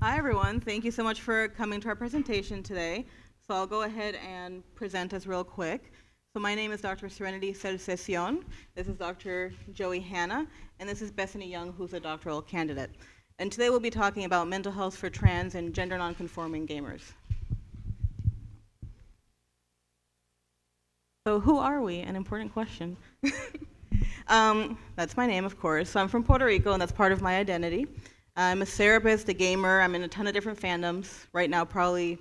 Hi, everyone. Thank you so much for coming to our presentation today. So I'll go ahead and present us real quick. So my name is Dr. Serenity Sersecion. This is Dr. Joey Hanna, and this is Bethany Young, who's a doctoral candidate. And today we'll be talking about mental health for trans and gender non-conforming gamers. So who are we? An important question. That's my name, of course. So I'm from Puerto Rico, and that's part of my identity. I'm a therapist, a gamer. I'm in a ton of different fandoms. Right now, probably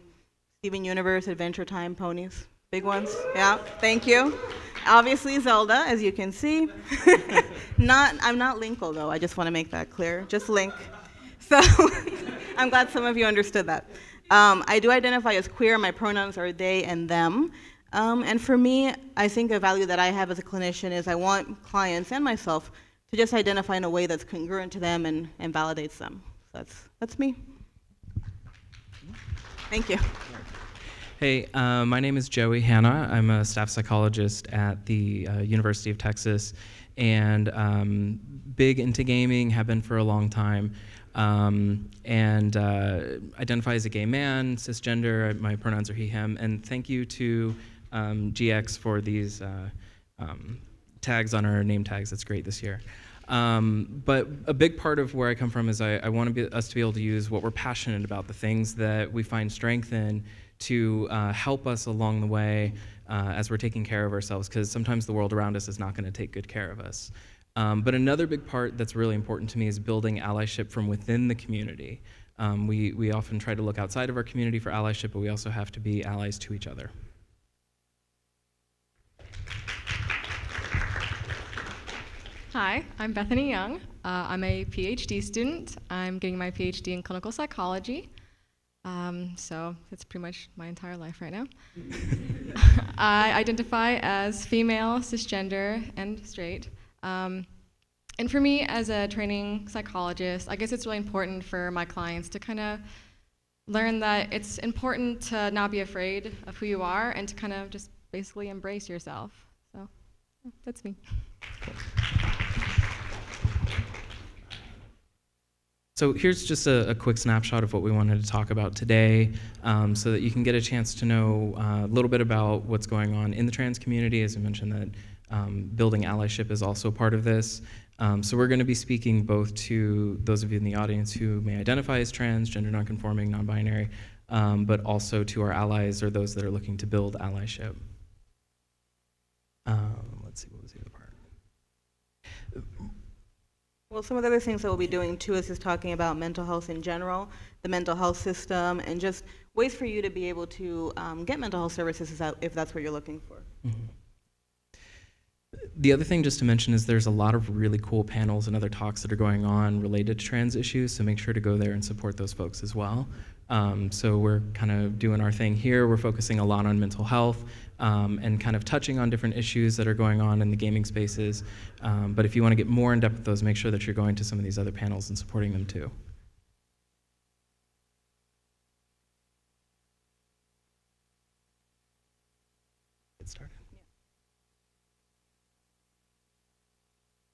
Steven Universe, Adventure Time, ponies. Big ones. Yeah, thank you. Obviously, Zelda, as you can see. I'm not Linkle, though. I just want to make that clear. Just Link. So I'm glad some of you understood that. I do identify as queer. My pronouns are they and them. And for me, I think a value that I have as a clinician is I want clients and myself to just identify in a way that's congruent to them and validates them. So that's me. Thank you. Hey, my name is Joey Hanna. I'm a staff psychologist at the University of Texas, and big into gaming, have been for a long time, and identify as a gay man, cisgender. My pronouns are he, him, and thank you to GX for these tags on our name tags. That's great this year. But a big part of where I come from is I want us to be able to use what we're passionate about, the things that we find strength in, to help us along the way as we're taking care of ourselves, because sometimes the world around us is not going to take good care of us. But another big part that's really important to me is building allyship from within the community. We often try to look outside of our community for allyship, but we also have to be allies to each other. Hi, I'm Bethany Young. I'm a PhD student. I'm getting my PhD in clinical psychology. So that's pretty much my entire life right now. I identify as female, cisgender, and straight. And for me, as a training psychologist, I guess it's really important for my clients to kind of learn that it's important to not be afraid of who you are and to kind of just basically embrace yourself. So that's me. Cool. So here's just a quick snapshot of what we wanted to talk about today, so that you can get a chance to know a little bit about what's going on in the trans community. As I mentioned, that building allyship is also part of this. So we're going to be speaking both to those of you in the audience who may identify as trans, gender nonconforming, non-binary, but also to our allies or those that are looking to build allyship. Let's see, what was the other part? Well, some of the other things that we'll be doing too is just talking about mental health in general, the mental health system, and just ways for you to be able to get mental health services if that's what you're looking for. Mm-hmm. The other thing just to mention is there's a lot of really cool panels and other talks that are going on related to trans issues, so make sure to go there and support those folks as well. So we're kind of doing our thing here. We're focusing a lot on mental health and kind of touching on different issues that are going on in the gaming spaces. But if you want to get more in depth with those, make sure that you're going to some of these other panels and supporting them too. Get started.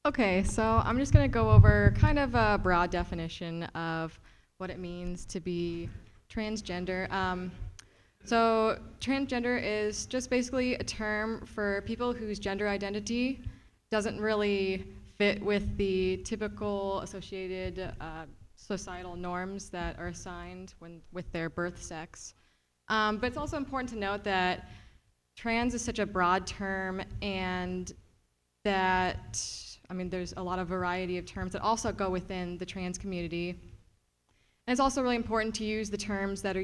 Okay, so I'm just going to go over kind of a broad definition of what it means to be transgender. So transgender is just basically a term for people whose gender identity doesn't really fit with the typical associated societal norms that are assigned with their birth sex. But it's also important to note that trans is such a broad term, and that, I mean, there's a lot of variety of terms that also go within the trans community. And it's also really important to use the terms that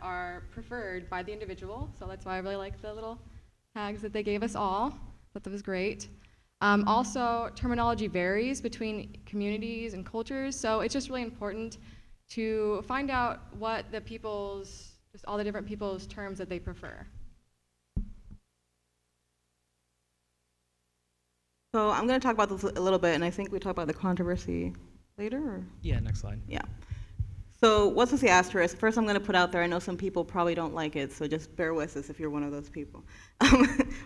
are preferred by the individual. So that's why I really like the little tags that they gave us all. I thought that was great. Also, terminology varies between communities and cultures, so it's just really important to find out what just all the different people's terms that they prefer. So I'm going to talk about this a little bit, and I think we talk about the controversy later. Or? Yeah, next slide. Yeah. So what's with the asterisk? First, I'm going to put out there, I know some people probably don't like it, so just bear with us if you're one of those people.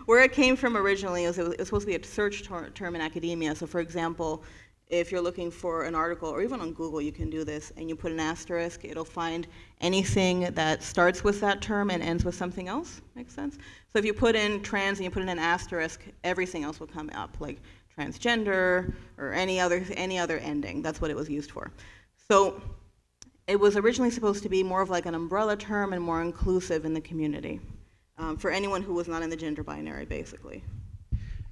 Where it came from originally is it was supposed to be a search term in academia. So for example, if you're looking for an article, or even on Google, you can do this, and you put an asterisk, it'll find anything that starts with that term and ends with something else. Makes sense? So if you put in trans and you put in an asterisk, everything else will come up, like transgender or any other ending. That's what it was used for. So it was originally supposed to be more of like an umbrella term and more inclusive in the community, for anyone who was not in the gender binary, basically.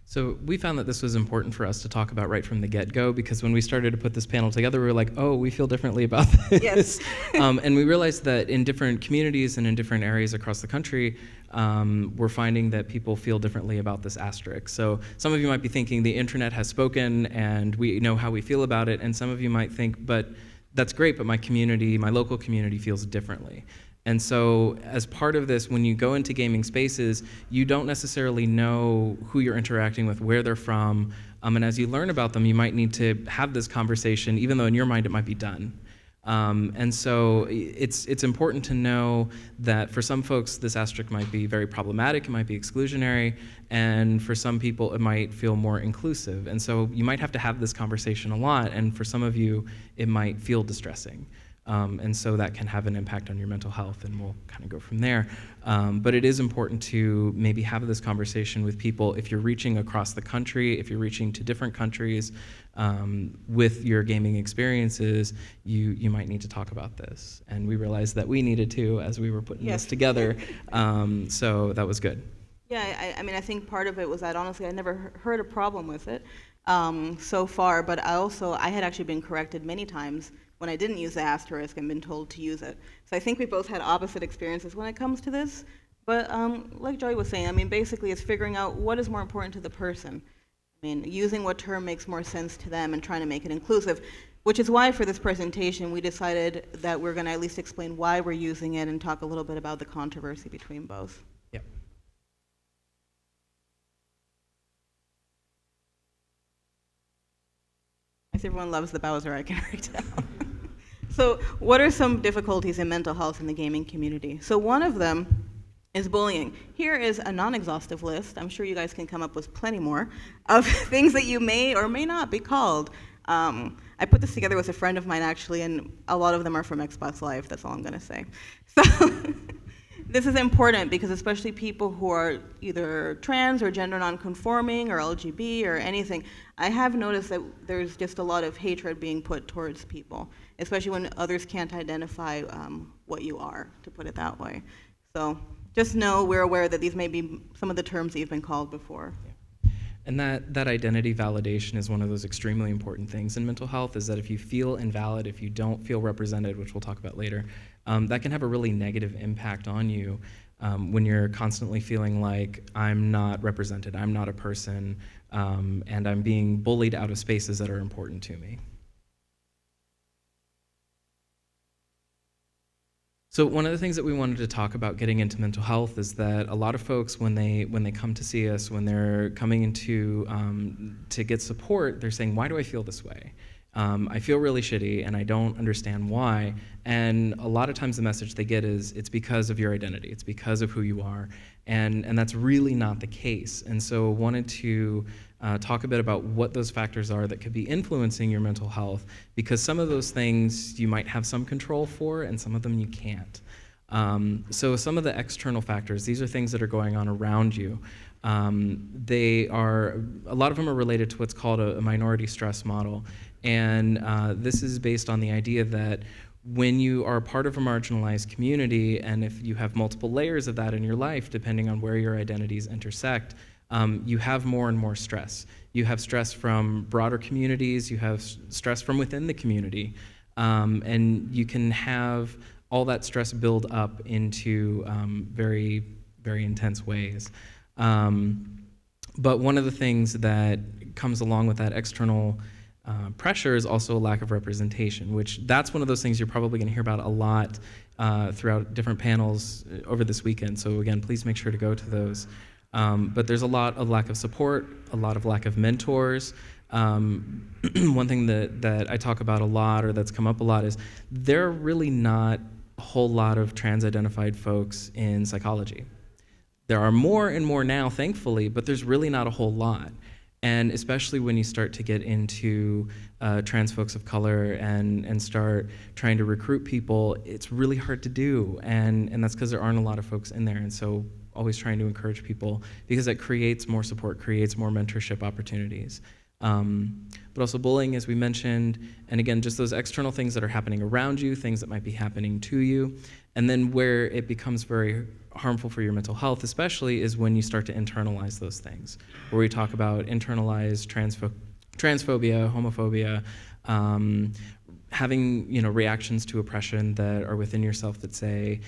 So we found that this was important for us to talk about right from the get-go, because when we started to put this panel together, we were like, oh, we feel differently about this. Yes. And we realized that in different communities and in different areas across the country, we're finding that people feel differently about this asterisk. So some of you might be thinking the internet has spoken and we know how we feel about it, and some of you might think, but that's great, but my community, my local community feels differently. And so as part of this, when you go into gaming spaces, you don't necessarily know who you're interacting with, where they're from, and as you learn about them, you might need to have this conversation, even though in your mind it might be done. And so it's important to know that for some folks, this asterisk might be very problematic, it might be exclusionary, and for some people, it might feel more inclusive. And so you might have to have this conversation a lot, and for some of you, it might feel distressing. And so that can have an impact on your mental health, and we'll kind of go from there. But it is important to maybe have this conversation with people. If you're reaching across the country, if you're reaching to different countries with your gaming experiences, you might need to talk about this. And we realized that we needed to as we were putting this together. So that was good. Yeah, I mean, I think part of it was that honestly I never heard a problem with it so far, but I had actually been corrected many times when I didn't use the asterisk and been told to use it. So I think we both had opposite experiences when it comes to this. But like Joey was saying, I mean, basically it's figuring out what is more important to the person. I mean, using what term makes more sense to them and trying to make it inclusive, which is why for this presentation we decided that we're going to at least explain why we're using it and talk a little bit about the controversy between both. Yep. I see everyone loves the Bowser, I can already tell. So what are some difficulties in mental health in the gaming community? So one of them is bullying. Here is a non-exhaustive list. I'm sure you guys can come up with plenty more of things that you may or may not be called. I put this together with a friend of mine actually, and a lot of them are from Xbox Live, that's all I'm gonna say. So this is important because especially people who are either trans or gender non-conforming or LGB or anything, I have noticed that there's just a lot of hatred being put towards people, especially when others can't identify what you are, to put it that way. So just know we're aware that these may be some of the terms that you've been called before. Yeah. And that identity validation is one of those extremely important things in mental health, is that if you feel invalid, if you don't feel represented, which we'll talk about later, that can have a really negative impact on you when you're constantly feeling like I'm not represented, I'm not a person, and I'm being bullied out of spaces that are important to me. So one of the things that we wanted to talk about getting into mental health is that a lot of folks, when they come to see us, when they're coming into to get support, they're saying, why do I feel this way? I feel really shitty and I don't understand why. And a lot of times the message they get is, it's because of your identity, it's because of who you are. And that's really not the case. And so wanted to talk a bit about what those factors are that could be influencing your mental health, because some of those things you might have some control for and some of them you can't. So some of the external factors, these are things that are going on around you. A lot of them are related to what's called a minority stress model. And this is based on the idea that when you are part of a marginalized community, and if you have multiple layers of that in your life, depending on where your identities intersect, you have more and more stress. You have stress from broader communities, you have stress from within the community, and you can have all that stress build up into very, very intense ways. But one of the things that comes along with that external pressure is also a lack of representation, which that's one of those things you're probably going to hear about a lot throughout different panels over this weekend. So again, please make sure to go to those. But there's a lot of lack of support, a lot of lack of mentors. One thing that I talk about a lot, or that's come up a lot, is there are really not a whole lot of trans-identified folks in psychology. There are more and more now, thankfully, but there's really not a whole lot. And especially when you start to get into trans folks of color and start trying to recruit people, it's really hard to do. And that's because there aren't a lot of folks in there. And so always trying to encourage people, because it creates more support, creates more mentorship opportunities. But also bullying, as we mentioned, and again, just those external things that are happening around you, things that might be happening to you. And then where it becomes very harmful for your mental health, especially, is when you start to internalize those things, where we talk about internalized transphobia, homophobia, having reactions to oppression that are within yourself that say,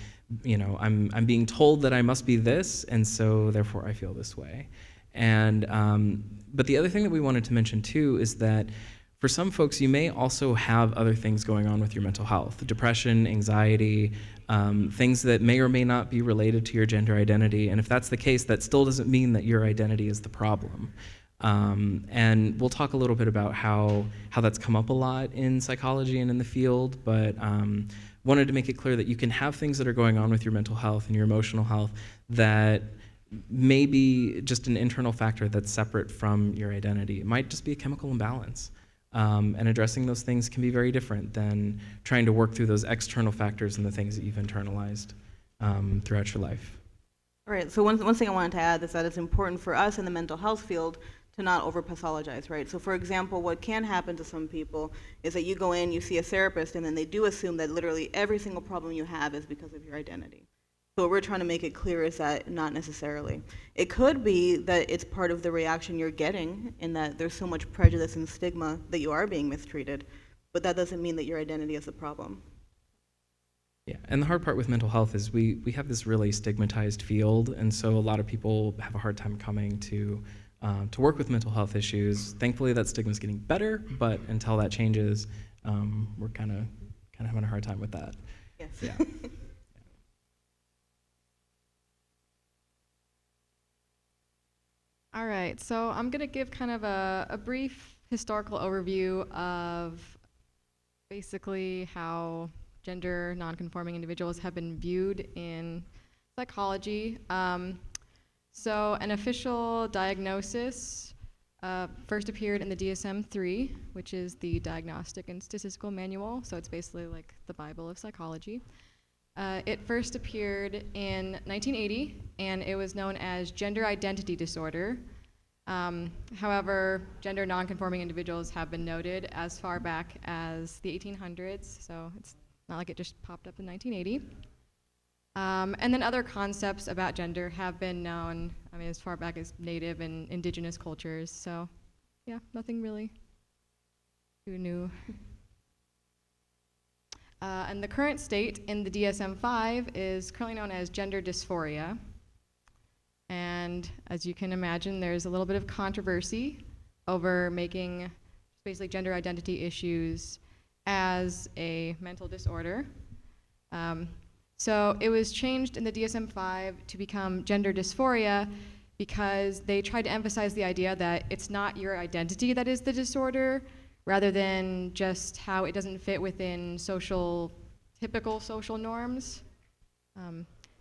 I'm being told that I must be this, and so therefore I feel this way. And but the other thing that we wanted to mention too is that for some folks, you may also have other things going on with your mental health: depression, anxiety, things that may or may not be related to your gender identity. And if that's the case, that still doesn't mean that your identity is the problem. And we'll talk a little bit about how that's come up a lot in psychology and in the field, but wanted to make it clear that you can have things that are going on with your mental health and your emotional health that may be just an internal factor that's separate from your identity. It might just be a chemical imbalance. And addressing those things can be very different than trying to work through those external factors and the things that you've internalized throughout your life. All right, so one thing I wanted to add is that it's important for us in the mental health field to not over-pathologize, right? So for example, what can happen to some people is that you go in, you see a therapist, and then they do assume that literally every single problem you have is because of your identity. So what we're trying to make it clear is that not necessarily. It could be that it's part of the reaction you're getting, in that there's so much prejudice and stigma that you are being mistreated, but that doesn't mean that your identity is the problem. Yeah, and the hard part with mental health is we have this really stigmatized field, and so a lot of people have a hard time coming to work with mental health issues. Thankfully, that stigma is getting better, but until that changes, we're kind of having a hard time with that. Yes. Yeah. All right, so I'm going to give kind of a brief historical overview of basically how gender non-conforming individuals have been viewed in psychology. So an official diagnosis first appeared in the DSM-3, which is the Diagnostic and Statistical Manual, so it's basically like the Bible of psychology. It first appeared in 1980, and it was known as gender identity disorder. However, gender non-conforming individuals have been noted as far back as the 1800s, so it's not like it just popped up in 1980. And then other concepts about gender have been known, as far back as Native and indigenous cultures, so yeah, nothing really too new. And the current state in the DSM-5 is currently known as gender dysphoria. And as you can imagine, there's a little bit of controversy over making basically gender identity issues as a mental disorder. So it was changed in the DSM-5 to become gender dysphoria because they tried to emphasize the idea that it's not your identity that is the disorder, rather than just how it doesn't fit within typical social norms.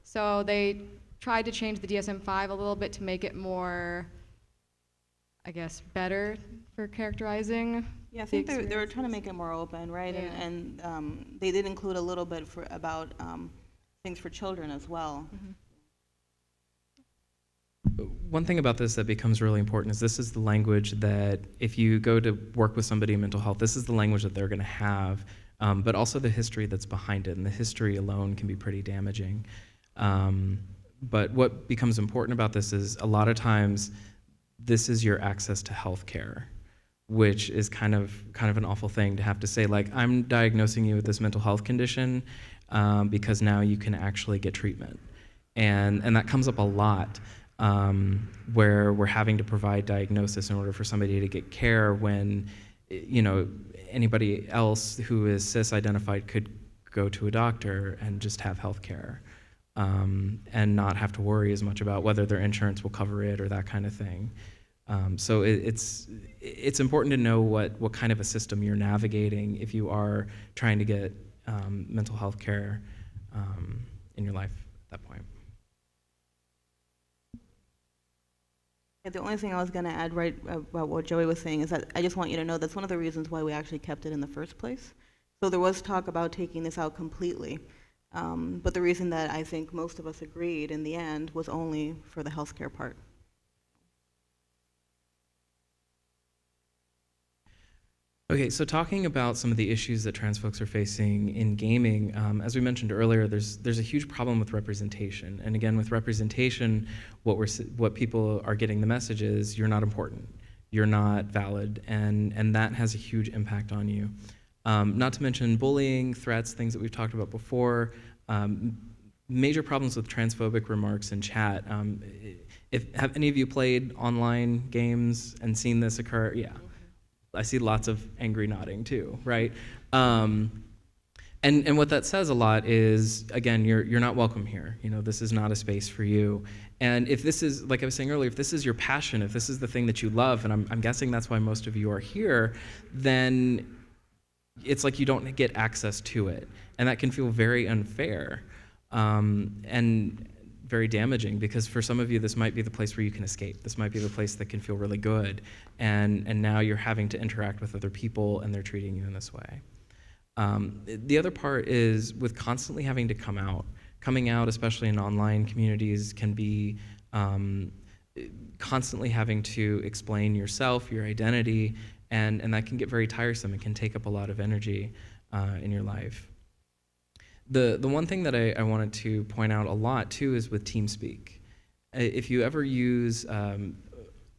So they tried to change the DSM-5 a little bit to make it more, I guess, better for characterizing. Yeah, I think they were trying to make it more open, right? Yeah. And they did include a little bit about things for children as well. Mm-hmm. One thing about this that becomes really important is this is the language that if you go to work with somebody in mental health, this is the language that they're going to have, but also the history that's behind it, and the history alone can be pretty damaging. But what becomes important about this is a lot of times this is your access to health care, which is kind of an awful thing to have to say, like, I'm diagnosing you with this mental health condition because now you can actually get treatment. And that comes up a lot. Where we're having to provide diagnosis in order for somebody to get care when, anybody else who is cis-identified could go to a doctor and just have health care and not have to worry as much about whether their insurance will cover it or that kind of thing. So it's important to know what kind of a system you're navigating if you are trying to get mental health care in your life at that point. Yeah, the only thing I was going to add right about what Joey was saying is that I just want you to know that's one of the reasons why we actually kept it in the first place. So there was talk about taking this out completely, but the reason that I think most of us agreed in the end was only for the healthcare part. Okay, so talking about some of the issues that trans folks are facing in gaming, as we mentioned earlier, there's a huge problem with representation. And again, with representation, what people are getting the message is you're not important, you're not valid, and that has a huge impact on you. Not to mention bullying, threats, things that we've talked about before, major problems with transphobic remarks in chat. Have any of you played online games and seen this occur? Yeah. I see lots of angry nodding too, right? And what that says a lot is, again, you're not welcome here. You know, this is not a space for you. And if this is, like I was saying earlier, if this is your passion, if this is the thing that you love, and I'm guessing that's why most of you are here, then it's like you don't get access to it. And that can feel very unfair and very damaging, because for some of you, this might be the place where you can escape. This might be the place that can feel really good. And now you're having to interact with other people and they're treating you in this way. The other part is with constantly having to come out. Coming out, especially in online communities, can be constantly having to explain yourself, your identity, and that can get very tiresome. It can take up a lot of energy in your life. The one thing that I wanted to point out a lot too is with TeamSpeak. If you ever use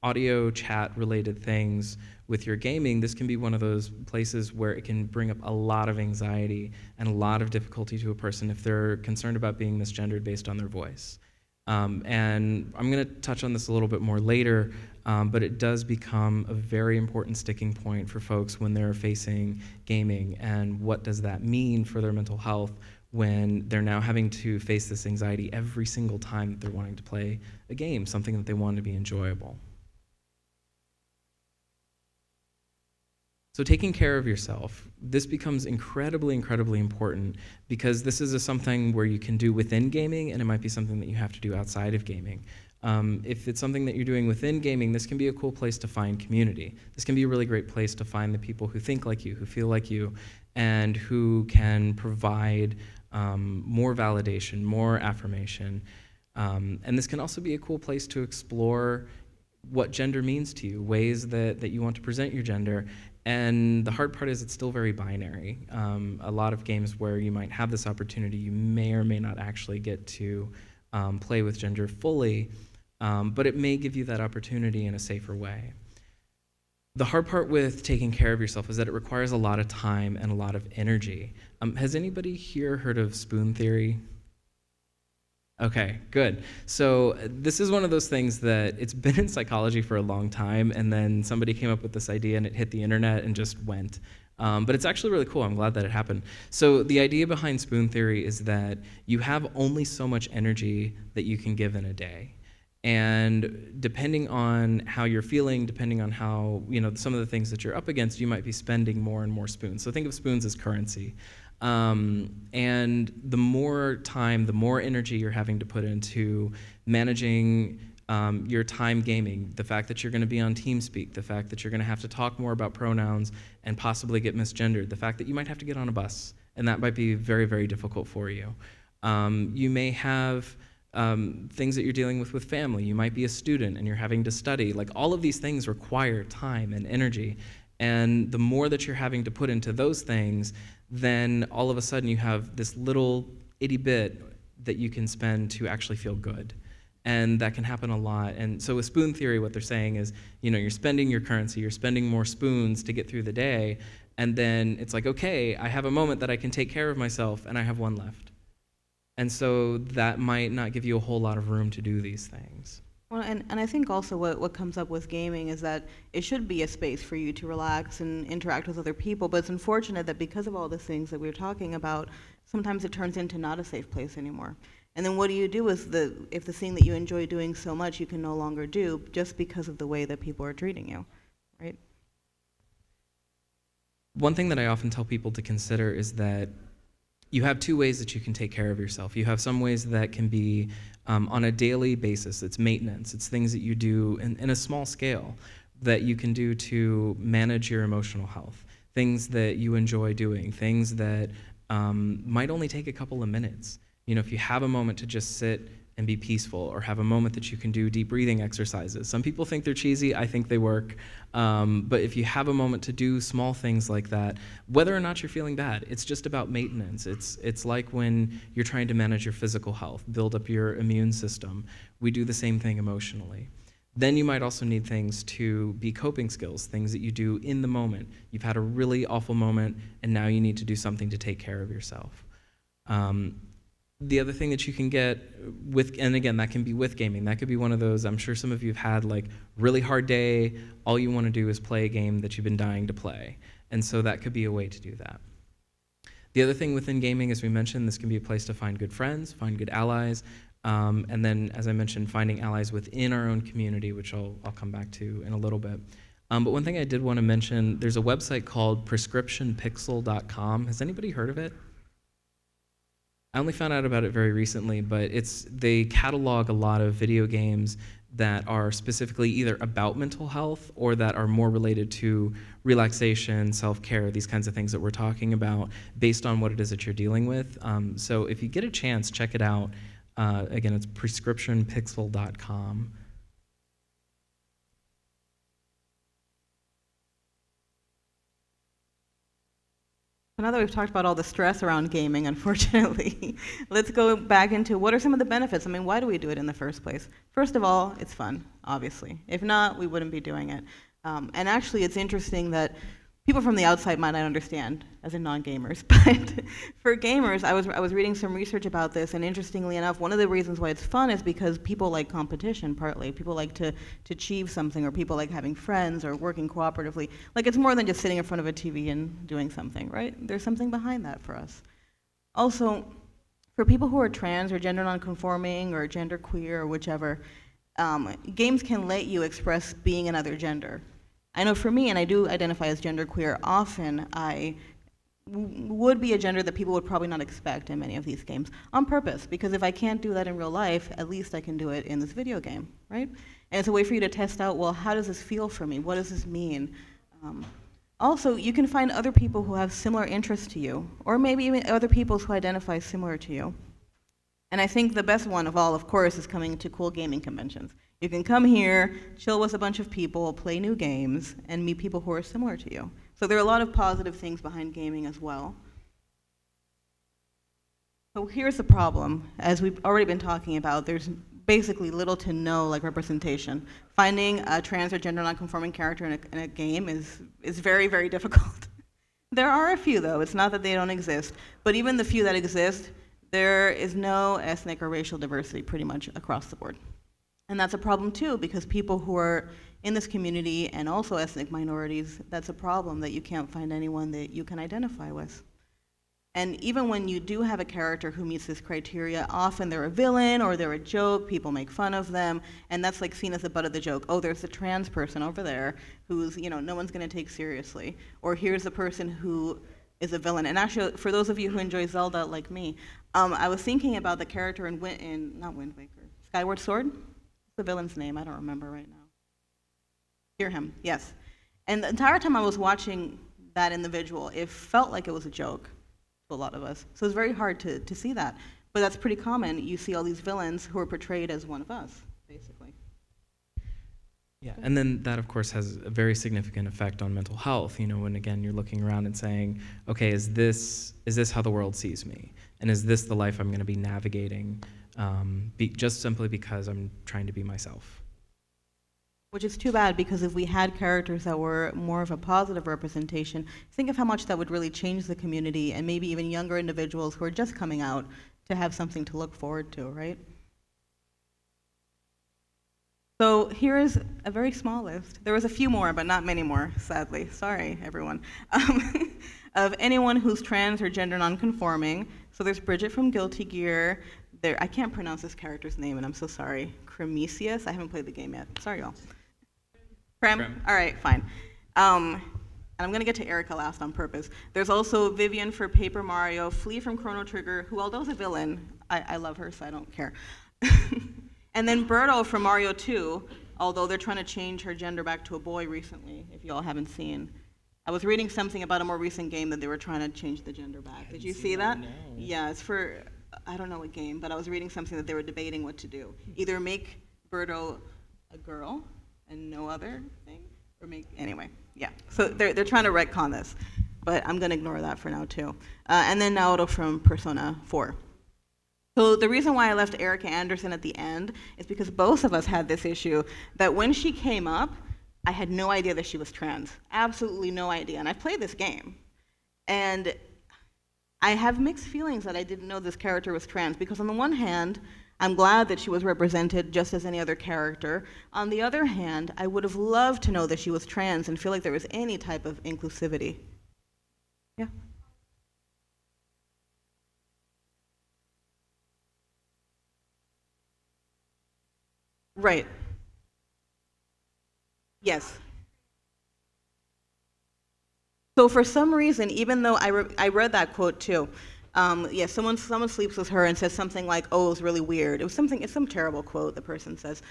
audio chat related things with your gaming, this can be one of those places where it can bring up a lot of anxiety and a lot of difficulty to a person if they're concerned about being misgendered based on their voice. And I'm going to touch on this a little bit more later, but it does become a very important sticking point for folks when they're facing gaming, and what does that mean for their mental health when they're now having to face this anxiety every single time that they're wanting to play a game, something that they want to be enjoyable. So taking care of yourself, this becomes incredibly, incredibly important, because this is something where you can do within gaming, and it might be something that you have to do outside of gaming. If it's something that you're doing within gaming, this can be a cool place to find community. This can be a really great place to find the people who think like you, who feel like you, and who can provide more validation, more affirmation. And this can also be a cool place to explore what gender means to you, ways that you want to present your gender. And the hard part is it's still very binary. A lot of games where you might have this opportunity, you may or may not actually get to play with gender fully, but it may give you that opportunity in a safer way. The hard part with taking care of yourself is that it requires a lot of time and a lot of energy. Has anybody here heard of spoon theory? Okay, good. So this is one of those things that it's been in psychology for a long time, and then somebody came up with this idea and it hit the internet and just went. But it's actually really cool. I'm glad that it happened. So the idea behind spoon theory is that you have only so much energy that you can give in a day. And depending on how you're feeling, depending on how, some of the things that you're up against, you might be spending more and more spoons. So think of spoons as currency. And the more time, the more energy you're having to put into managing your time gaming, the fact that you're going to be on TeamSpeak, the fact that you're going to have to talk more about pronouns and possibly get misgendered, the fact that you might have to get on a bus, and that might be very, very difficult for you. You may have things that you're dealing with family. You might be a student and you're having to study. Like, all of these things require time and energy. And the more that you're having to put into those things, then all of a sudden you have this little itty bit that you can spend to actually feel good. And that can happen a lot. And so with spoon theory, what they're saying is, you're spending your currency, you're spending more spoons to get through the day, and then it's like, okay, I have a moment that I can take care of myself, and I have one left. And so that might not give you a whole lot of room to do these things. Well, and I think also what comes up with gaming is that it should be a space for you to relax and interact with other people, but it's unfortunate that because of all the things that we're talking about, sometimes it turns into not a safe place anymore. And then what do you do if the thing that you enjoy doing so much you can no longer do just because of the way that people are treating you, right? One thing that I often tell people to consider is that you have two ways that you can take care of yourself. You have some ways that can be on a daily basis. It's maintenance. It's things that you do in a small scale that you can do to manage your emotional health, things that you enjoy doing, things that might only take a couple of minutes. You know, if you have a moment to just sit and be peaceful, or have a moment that you can do deep breathing exercises. Some people think they're cheesy, I think they work. But if you have a moment to do small things like that, whether or not you're feeling bad, it's just about maintenance. It's like when you're trying to manage your physical health, build up your immune system. We do the same thing emotionally. Then you might also need things to be coping skills, things that you do in the moment. You've had a really awful moment, and now you need to do something to take care of yourself. The other thing that you can get with, and again, that can be with gaming. That could be one of those, I'm sure some of you have had like really hard day, all you want to do is play a game that you've been dying to play. And so that could be a way to do that. The other thing within gaming, as we mentioned, this can be a place to find good friends, find good allies, and then, as I mentioned, finding allies within our own community, which I'll come back to in a little bit. But one thing I did want to mention, there's a website called prescriptionpixel.com. Has anybody heard of it? I only found out about it very recently, but they catalog a lot of video games that are specifically either about mental health or that are more related to relaxation, self-care, these kinds of things that we're talking about based on what it is that you're dealing with. So if you get a chance, check it out. Again, it's prescriptionpixel.com. Now that we've talked about all the stress around gaming, unfortunately, let's go back into what are some of the benefits. I mean, why do we do it in the first place? First of all, it's fun, obviously. If not, we wouldn't be doing it. And actually, it's interesting that people from the outside might not understand, as in non-gamers, but for gamers, I was reading some research about this, and interestingly enough, one of the reasons why it's fun is because people like competition, partly. People like to achieve something, or people like having friends, or working cooperatively. Like, it's more than just sitting in front of a TV and doing something, right? There's something behind that for us. Also, for people who are trans, or gender non-conforming, or gender queer, or whichever, games can let you express being another gender. I know for me, and I do identify as genderqueer, often I would be a gender that people would probably not expect in many of these games on purpose, because if I can't do that in real life, at least I can do it in this video game, right? And it's a way for you to test out, well, how does this feel for me? What does this mean? Also, you can find other people who have similar interests to you, or maybe even other people who identify similar to you. And I think the best one of all, of course, is coming to cool gaming conventions. You can come here, chill with a bunch of people, play new games, and meet people who are similar to you. So there are a lot of positive things behind gaming as well. So here's the problem. As we've already been talking about, there's basically little to no representation. Finding a trans or gender non-conforming character in a game is very, very difficult. There are a few, though. It's not that they don't exist. But even the few that exist, there is no ethnic or racial diversity pretty much across the board. And that's a problem too, because people who are in this community and also ethnic minorities, that's a problem that you can't find anyone that you can identify with. And even when you do have a character who meets this criteria, often they're a villain or they're a joke, people make fun of them, and that's like seen as the butt of the joke. Oh, there's a trans person over there who's, no one's gonna take seriously. Or here's the person who is a villain. And actually, for those of you who enjoy Zelda like me, I was thinking about the character in not Wind Waker, Skyward Sword? The villain's name, I don't remember right now. Hear him, yes. And the entire time I was watching that individual, it felt like it was a joke to a lot of us. So it's very hard to see that. But that's pretty common. You see all these villains who are portrayed as one of us, basically. Yeah, and then that, of course, has a very significant effect on mental health. When, again, you're looking around and saying, okay, is this how the world sees me? And is this the life I'm going to be navigating just simply because I'm trying to be myself? Which is too bad, because if we had characters that were more of a positive representation, think of how much that would really change the community, and maybe even younger individuals who are just coming out to have something to look forward to, right? So here is a very small list. There was a few more, but not many more, sadly. Sorry, everyone. Of anyone who's trans or gender non-conforming. So there's Bridget from Guilty Gear. I can't pronounce this character's name, and I'm so sorry. Cremisius? I haven't played the game yet. Sorry, y'all. Crem? All right, fine. And I'm going to get to Erica last on purpose. There's also Vivian for Paper Mario, Flea from Chrono Trigger, who although is a villain, I love her, so I don't care. And then Birdo from Mario 2, although they're trying to change her gender back to a boy recently, if you all haven't seen. I was reading something about a more recent game that they were trying to change the gender back. Did you see that? No. Yeah, it's for, I don't know what game, but I was reading something that they were debating what to do. Either make Birdo a girl and no other thing, or make, anyway, yeah. So they're trying to retcon this, but I'm gonna ignore that for now too. And then Naoto from Persona 4. So the reason why I left Erica Anderson at the end is because both of us had this issue that when she came up, I had no idea that she was trans. Absolutely no idea. And I've played this game. And I have mixed feelings that I didn't know this character was trans, because on the one hand, I'm glad that she was represented just as any other character. On the other hand, I would have loved to know that she was trans and feel like there was any type of inclusivity. Yeah. Right. Yes. So for some reason, even though I read that quote too, yeah, someone sleeps with her and says something like, "Oh, it was really weird." It's some terrible quote the person says.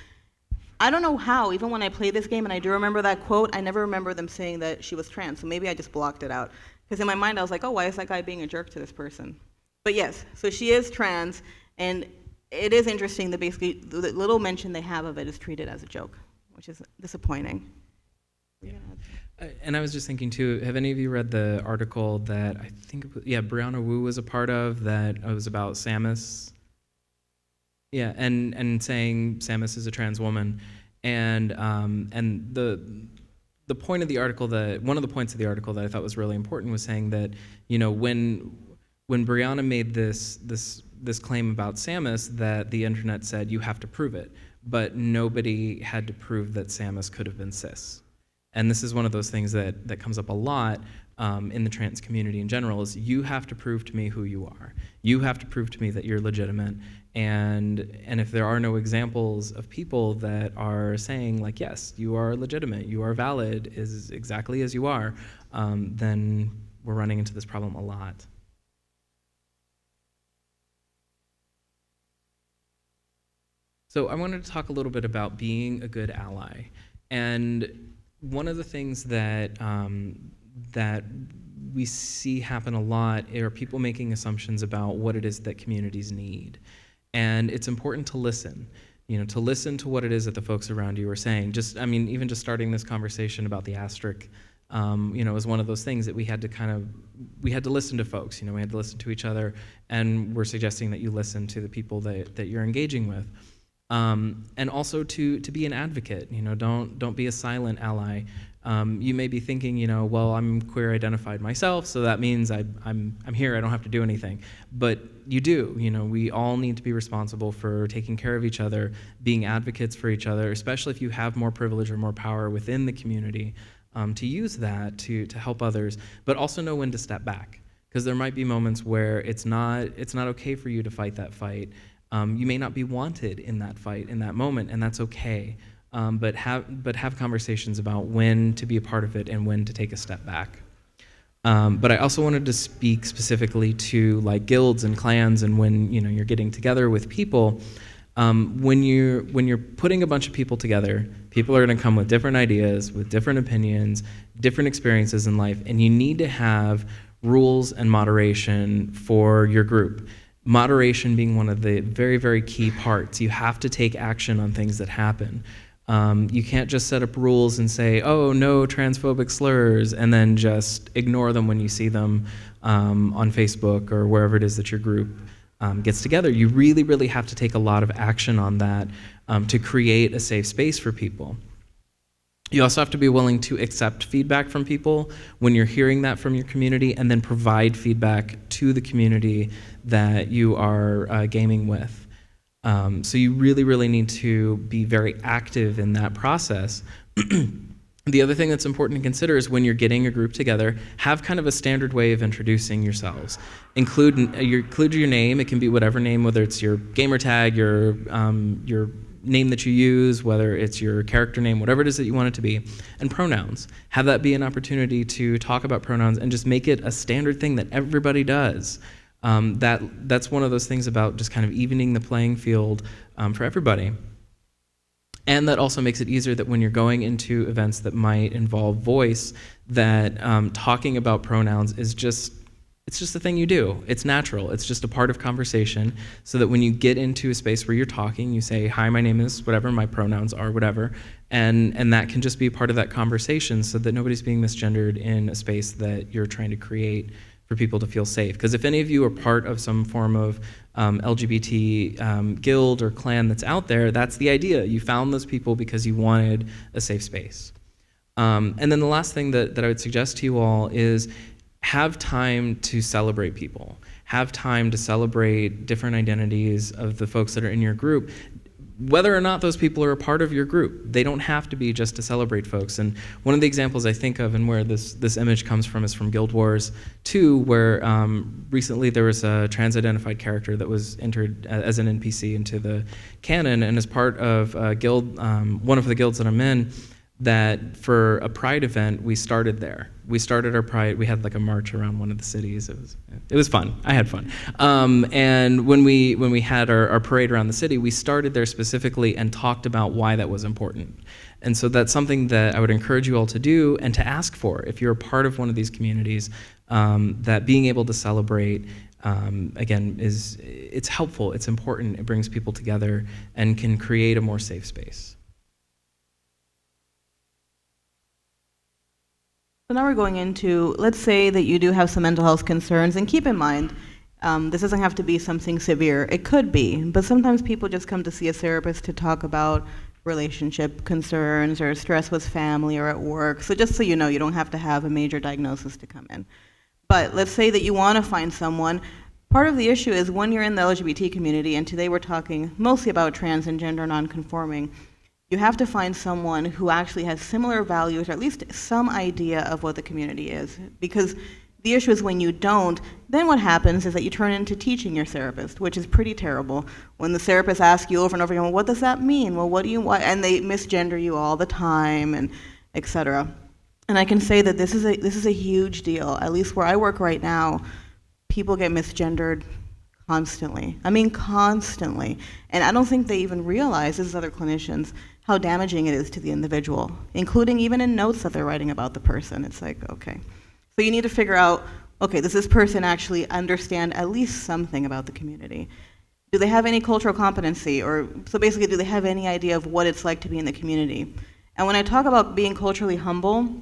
I don't know how, even when I play this game and I do remember that quote, I never remember them saying that she was trans, so maybe I just blocked it out. Because in my mind I was like, oh, why is that guy being a jerk to this person? But yes, so she is trans, and it is interesting that basically the little mention they have of it is treated as a joke, which is disappointing. Yeah. And I was just thinking too, have any of you read the article that I think, Brianna Wu was a part of, that it was about Samus? Yeah, and saying Samus is a trans woman, and the point of the article, one of the points of the article that I thought was really important was saying that, you know, when Brianna made this claim about Samus, that the internet said you have to prove it, but nobody had to prove that Samus could have been cis. And this is one of those things that comes up a lot in the trans community in general, is you have to prove to me who you are. You have to prove to me that you're legitimate. And if there are no examples of people that are saying, like, yes, you are legitimate, you are valid, is exactly as you are, then we're running into this problem a lot. So I wanted to talk a little bit about being a good ally. And one of the things that that we see happen a lot are people making assumptions about what it is that communities need. And it's important to listen, to listen to what it is that the folks around you are saying. Even just starting this conversation about the asterisk, is one of those things that we had to listen to folks, we had to listen to each other, and we're suggesting that you listen to the people that you're engaging with. And also to be an advocate, don't be a silent ally. You may be thinking, well, I'm queer identified myself, so that means I'm here, I don't have to do anything. But you do, we all need to be responsible for taking care of each other, being advocates for each other, especially if you have more privilege or more power within the community, to use that to help others, but also know when to step back. Because there might be moments where it's not okay for you to fight that fight. You may not be wanted in that fight, in that moment, and that's okay. But have conversations about when to be a part of it and when to take a step back. But I also wanted to speak specifically to like guilds and clans, and when you're getting together with people. When you're putting a bunch of people together, people are going to come with different ideas, with different opinions, different experiences in life, and you need to have rules and moderation for your group. Moderation being one of the very, very key parts. You have to take action on things that happen. You can't just set up rules and say, oh, no transphobic slurs, and then just ignore them when you see them on Facebook or wherever it is that your group gets together. You really, really have to take a lot of action on that to create a safe space for people. You also have to be willing to accept feedback from people when you're hearing that from your community, and then provide feedback to the community that you are gaming with. So you really, really need to be very active in that process. The other thing that's important to consider is when you're getting a group together, have kind of a standard way of introducing yourselves. Include your name. It can be whatever name, whether it's your gamer tag, your name that you use, whether it's your character name, whatever it is that you want it to be, and pronouns. Have that be an opportunity to talk about pronouns and just make it a standard thing that everybody does. That's one of those things about just kind of evening the playing field for everybody. And that also makes it easier that when you're going into events that might involve voice, that talking about pronouns is just, it's just a thing you do. It's natural. It's just a part of conversation, so that when you get into a space where you're talking, you say, hi, my name is whatever, my pronouns are whatever, and that can just be a part of that conversation, so that nobody's being misgendered in a space that you're trying to create for people to feel safe. Because if any of you are part of some form of LGBT guild or clan that's out there, that's the idea. You found those people because you wanted a safe space. And then the last thing that I would suggest to you all is have time to celebrate people. Have time to celebrate different identities of the folks that are in your group, whether or not those people are a part of your group. They don't have to be just to celebrate folks. And one of the examples I think of, and where this image comes from, is from Guild Wars 2, where recently there was a trans-identified character that was entered as an NPC into the canon, and as part of a guild, one of the guilds that I'm in, that for a Pride event, we started there. We started our Pride, we had like a march around one of the cities. It was fun, I had fun. And when we had our parade around the city, we started there specifically and talked about why that was important. And so that's something that I would encourage you all to do and to ask for. If you're a part of one of these communities, that being able to celebrate, again, it's helpful, it's important, it brings people together and can create a more safe space. So now we're going into, let's say that you do have some mental health concerns, and keep in mind, this doesn't have to be something severe. It could be, but sometimes people just come to see a therapist to talk about relationship concerns or stress with family or at work. So just so you know, you don't have to have a major diagnosis to come in. But let's say that you want to find someone. Part of the issue is when you're in the LGBT community, and today we're talking mostly about trans and gender non-conforming, you have to find someone who actually has similar values, or at least some idea of what the community is. Because the issue is when you don't, then what happens is that you turn into teaching your therapist, which is pretty terrible. When the therapist asks you over and over again, well, what does that mean? Well, what do you want? And they misgender you all the time, and et cetera. And I can say that this is a huge deal. At least where I work right now, people get misgendered constantly. I mean, constantly. And I don't think they even realize, as other clinicians, how damaging it is to the individual, including even in notes that they're writing about the person. It's like, okay. So you need to figure out, okay, does this person actually understand at least something about the community? Do they have any cultural competency? Or so basically, do they have any idea of what it's like to be in the community? And when I talk about being culturally humble,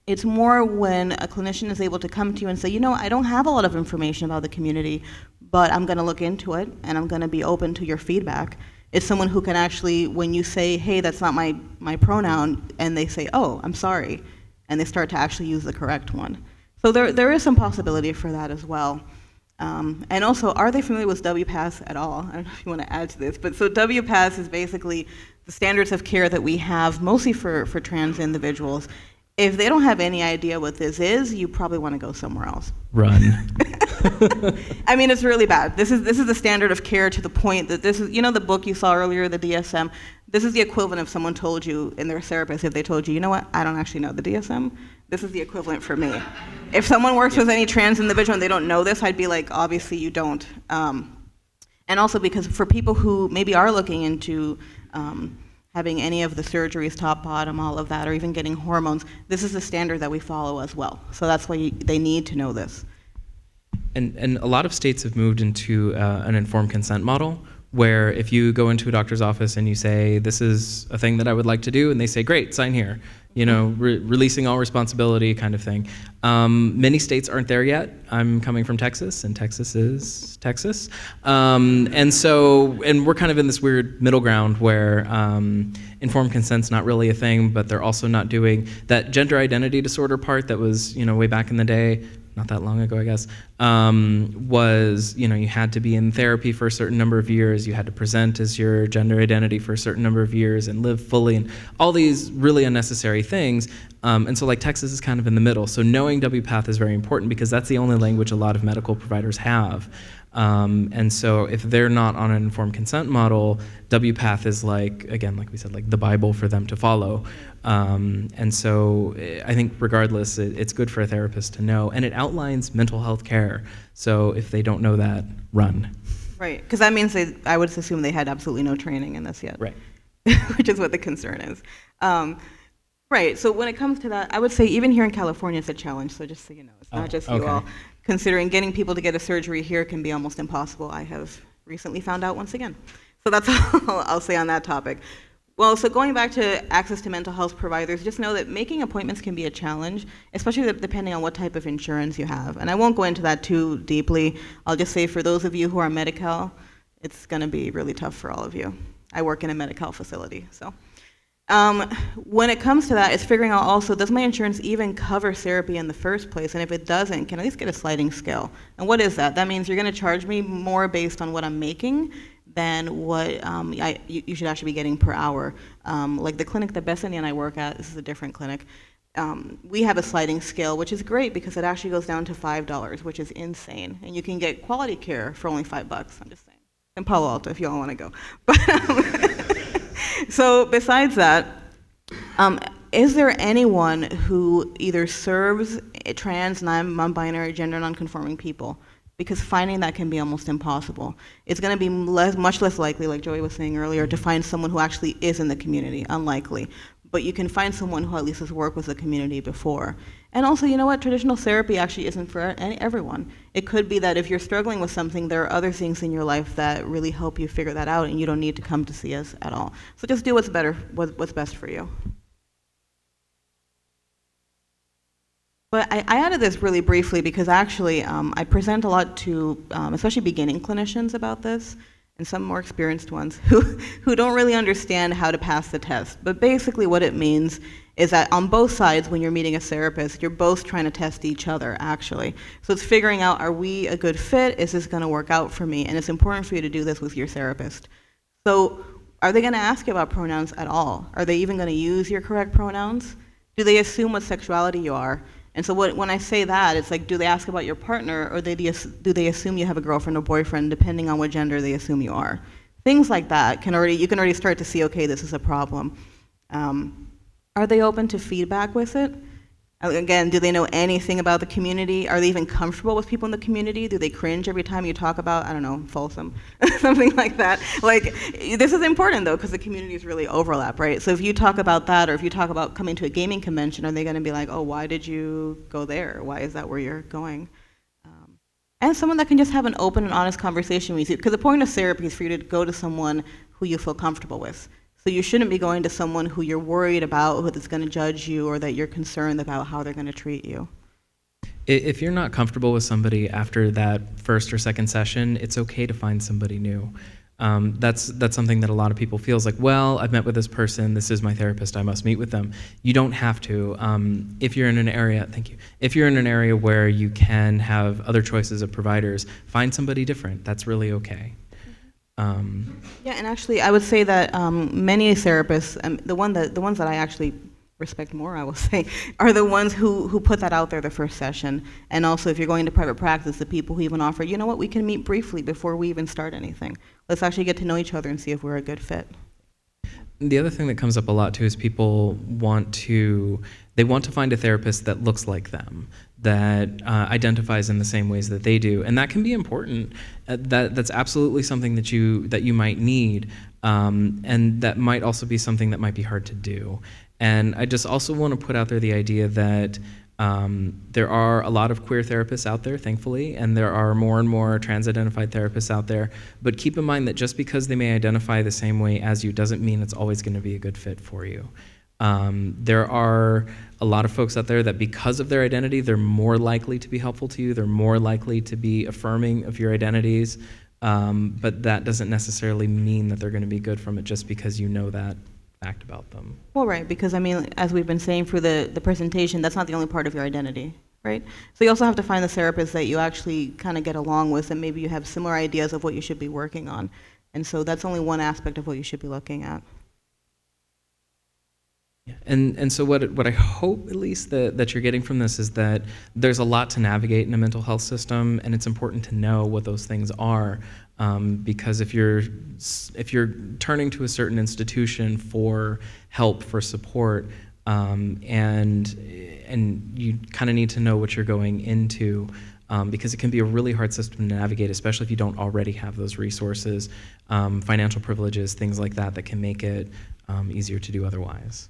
it's more when a clinician is able to come to you and say, you know, I don't have a lot of information about the community, but I'm going to look into it, and I'm going to be open to your feedback. It's someone who can actually, when you say, hey, that's not my pronoun, and they say, oh, I'm sorry, and they start to actually use the correct one. So there is some possibility for that as well. And also, are they familiar with WPATH at all? I don't know if you want to add to this, but so WPATH is basically the standards of care that we have mostly for trans individuals. If they don't have any idea what this is, you probably want to go somewhere else. Run. I mean, it's really bad. This is the standard of care to the point that this is, you know, the book you saw earlier, the DSM. This is the equivalent if someone told you, in their therapist, if they told you, you know what, I don't actually know the DSM. This is the equivalent for me. If someone works with any trans individual and they don't know this, I'd be like, obviously you don't. And also because for people who maybe are looking into having any of the surgeries, top, bottom, all of that, or even getting hormones, this is the standard that we follow as well. So that's why they need to know this. And a lot of states have moved into an informed consent model, where if you go into a doctor's office and you say, this is a thing that I would like to do, and they say, great, sign here, you know, releasing all responsibility kind of thing. Many states aren't there yet. I'm coming from Texas, and Texas is Texas. And we're kind of in this weird middle ground where informed consent's not really a thing, but they're also not doing that gender identity disorder part that was, you know, way back in the day, not that long ago, I guess, was, you know, you had to be in therapy for a certain number of years, you had to present as your gender identity for a certain number of years and live fully, and all these really unnecessary things. And so like Texas is kind of in the middle. So knowing WPATH is very important because that's the only language a lot of medical providers have. And so if they're not on an informed consent model, WPATH is like, again, like we said, like the Bible for them to follow. And so I think regardless, it's good for a therapist to know. And it outlines mental health care. So if they don't know that, run. Right, because that means I would assume they had absolutely no training in this yet. Right. Which is what the concern is. Right, so when it comes to that, I would say even here in California it's a challenge, so just so you know, it's not just you all. Considering getting people to get a surgery here can be almost impossible, I have recently found out once again. So that's all I'll say on that topic. Well, so going back to access to mental health providers, just know that making appointments can be a challenge, especially depending on what type of insurance you have. And I won't go into that too deeply. I'll just say for those of you who are Medi-Cal, it's gonna be really tough for all of you. I work in a Medi-Cal facility, so. When it comes to that, it's figuring out also, does my insurance even cover therapy in the first place? And if it doesn't, can I at least get a sliding scale? And what is that? That means you're gonna charge me more based on what I'm making than what you should actually be getting per hour. Like the clinic that Bethany and I work at, this is a different clinic, we have a sliding scale, which is great because it actually goes down to $5, which is insane. And you can get quality care for only $5, I'm just saying. In Palo Alto, if you all wanna go. But, so besides that, is there anyone who either serves trans, non-binary, gender non-conforming people? Because finding that can be almost impossible. It's going to be much less likely, like Joey was saying earlier, to find someone who actually is in the community, unlikely. But you can find someone who at least has worked with the community before. And also, you know what, traditional therapy actually isn't for everyone. It could be that if you're struggling with something, there are other things in your life that really help you figure that out, and you don't need to come to see us at all. So just do what's best for you. But I added this really briefly because actually I present a lot to especially beginning clinicians about this, and some more experienced ones who don't really understand how to pass the test. But basically what it means is that on both sides, when you're meeting a therapist, you're both trying to test each other, actually. So it's figuring out, are we a good fit? Is this gonna work out for me? And it's important for you to do this with your therapist. So are they gonna ask you about pronouns at all? Are they even gonna use your correct pronouns? Do they assume what sexuality you are? And so when I say that, it's like, do they ask about your partner, or do they assume you have a girlfriend or boyfriend, depending on what gender they assume you are? Things like that you can already start to see, okay, this is a problem. Are they open to feedback with it? Again, do they know anything about the community? Are they even comfortable with people in the community? Do they cringe every time you talk about, I don't know, Folsom, something like that? Like, this is important though, because the communities really overlap, right? So if you talk about that, or if you talk about coming to a gaming convention, are they gonna be like, oh, why did you go there? Why is that where you're going? And someone that can just have an open and honest conversation with you, because the point of therapy is for you to go to someone who you feel comfortable with. So you shouldn't be going to someone who you're worried about, who is going to judge you, or that you're concerned about how they're going to treat you. If you're not comfortable with somebody after that first or second session, it's okay to find somebody new. That's something that a lot of people feels like, well, I've met with this person, this is my therapist, I must meet with them. You don't have to. If you're in an area, thank you. If you're in an area where you can have other choices of providers, find somebody different. That's really okay. Yeah, and actually, I would say that many therapists, the ones that I actually respect more, I will say, are the ones who put that out there the first session. And also, if you're going to private practice, the people who even offer, you know what, we can meet briefly before we even start anything. Let's actually get to know each other and see if we're a good fit. The other thing that comes up a lot too is people want to find a therapist that looks like them, that identifies in the same ways that they do, and that can be important. That's absolutely something that you might need, and that might also be something that might be hard to do. And I just also want to put out there the idea that there are a lot of queer therapists out there, thankfully, and there are more and more trans-identified therapists out there. But keep in mind that just because they may identify the same way as you doesn't mean it's always going to be a good fit for you. There are a lot of folks out there that because of their identity, they're more likely to be helpful to you, they're more likely to be affirming of your identities, but that doesn't necessarily mean that they're going to be good from it just because you know that fact about them. Well, right, because I mean, as we've been saying through the presentation, that's not the only part of your identity, right? So you also have to find the therapist that you actually kind of get along with, and maybe you have similar ideas of what you should be working on. And so that's only one aspect of what you should be looking at. Yeah, and so what I hope at least that you're getting from this is that there's a lot to navigate in a mental health system, and it's important to know what those things are, because if you're turning to a certain institution for help, for support, and you kind of need to know what you're going into. Because it can be a really hard system to navigate, especially if you don't already have those resources, financial privileges, things like that can make it easier to do otherwise.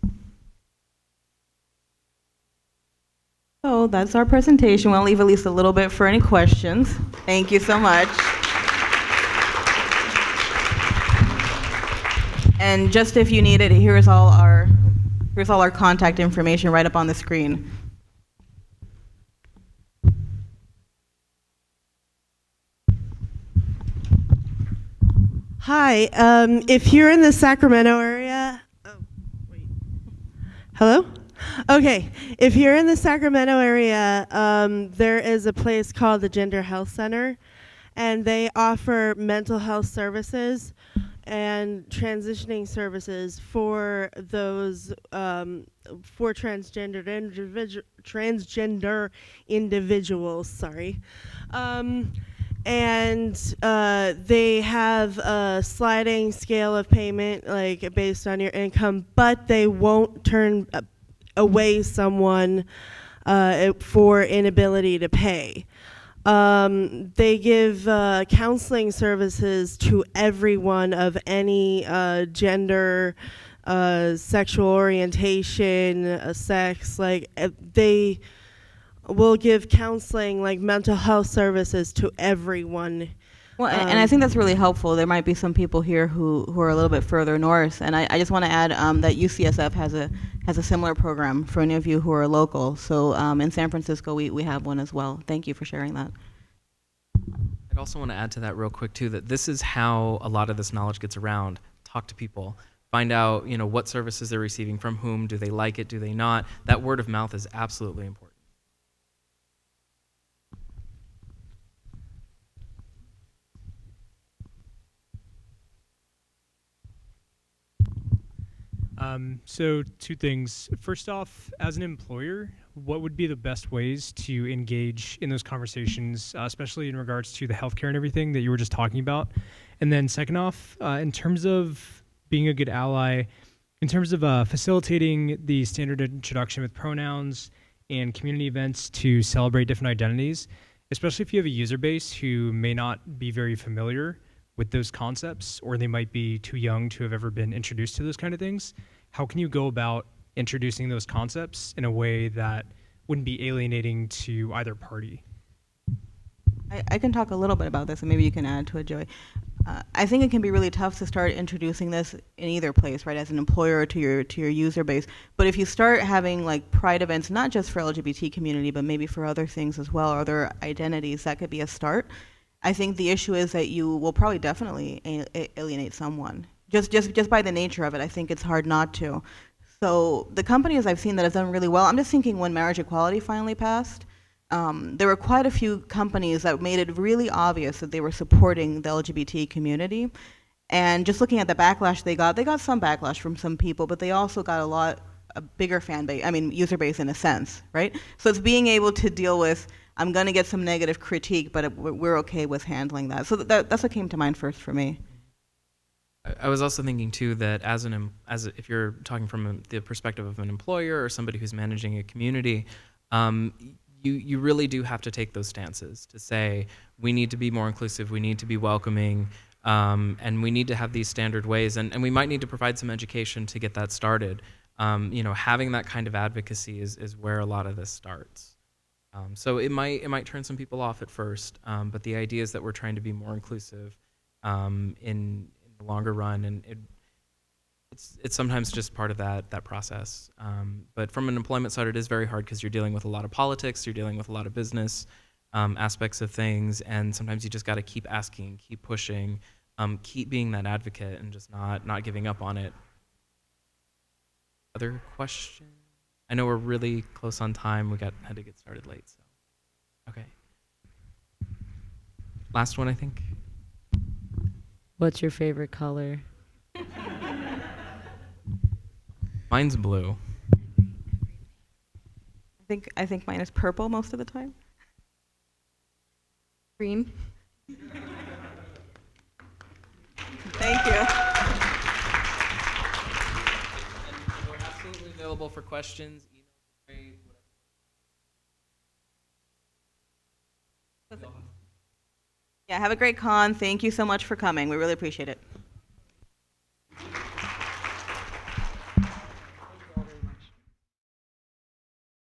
So that's our presentation. We'll leave at least a little bit for any questions. Thank you so much. And just if you need it, here's all our contact information right up on the screen. Hi, if you're in the Sacramento area, hello? Okay, if you're in the Sacramento area, there is a place called the Gender Health Center, and they offer mental health services and transitioning services for those, for transgender individuals, sorry. And they have a sliding scale of payment, like based on your income, but they won't turn away someone for inability to pay. They give counseling services to everyone of any gender, sexual orientation, sex. Like they will give counseling, like mental health services, to everyone. Well, and I think that's really helpful. There might be some people here who are a little bit further north, and I just want to add that UCSF has a similar program for any of you who are local. So in San Francisco, we have one as well. Thank you for sharing that. I'd also want to add to that real quick too, that this is how a lot of this knowledge gets around. Talk to people. Find out, what services they're receiving from whom. Do they like it? Do they not? That word of mouth is absolutely important. So two things. First off, as an employer, what would be the best ways to engage in those conversations, especially in regards to the healthcare and everything that you were just talking about? And then second off, in terms of being a good ally, in terms of facilitating the standard introduction with pronouns and community events to celebrate different identities, especially if you have a user base who may not be very familiar with those concepts, or they might be too young to have ever been introduced to those kind of things, how can you go about introducing those concepts in a way that wouldn't be alienating to either party? I can talk a little bit about this, and maybe you can add to it, Joey. I think it can be really tough to start introducing this in either place, right, as an employer or to your user base. But if you start having like pride events, not just for LGBT community, but maybe for other things as well, or other identities, that could be a start. I think the issue is that you will probably definitely alienate someone. Just by the nature of it, I think it's hard not to. So the companies I've seen that have done really well, I'm just thinking when marriage equality finally passed, there were quite a few companies that made it really obvious that they were supporting the LGBT community. And just looking at the backlash they got some backlash from some people, but they also got a bigger fan base, user base in a sense, right? So it's being able to deal with, I'm going to get some negative critique, but we're okay with handling that. So that's what came to mind first for me. I was also thinking too that if you're talking from the perspective of an employer or somebody who's managing a community, you really do have to take those stances to say we need to be more inclusive, we need to be welcoming, and we need to have these standard ways, and we might need to provide some education to get that started. Having that kind of advocacy is where a lot of this starts. So it might turn some people off at first, but the idea is that we're trying to be more inclusive in the longer run, and it's sometimes just part of that process. But from an employment side, it is very hard because you're dealing with a lot of politics, you're dealing with a lot of business aspects of things, and sometimes you just got to keep asking, keep pushing, keep being that advocate, and just not giving up on it. Other questions? I know we're really close on time. Had to get started late, so okay. Last one, I think. What's your favorite color? Mine's blue. I think mine is purple most of the time. Green. Thank you. We're absolutely available for questions. Email, whatever. Yeah, have a great con. Thank you so much for coming. We really appreciate it.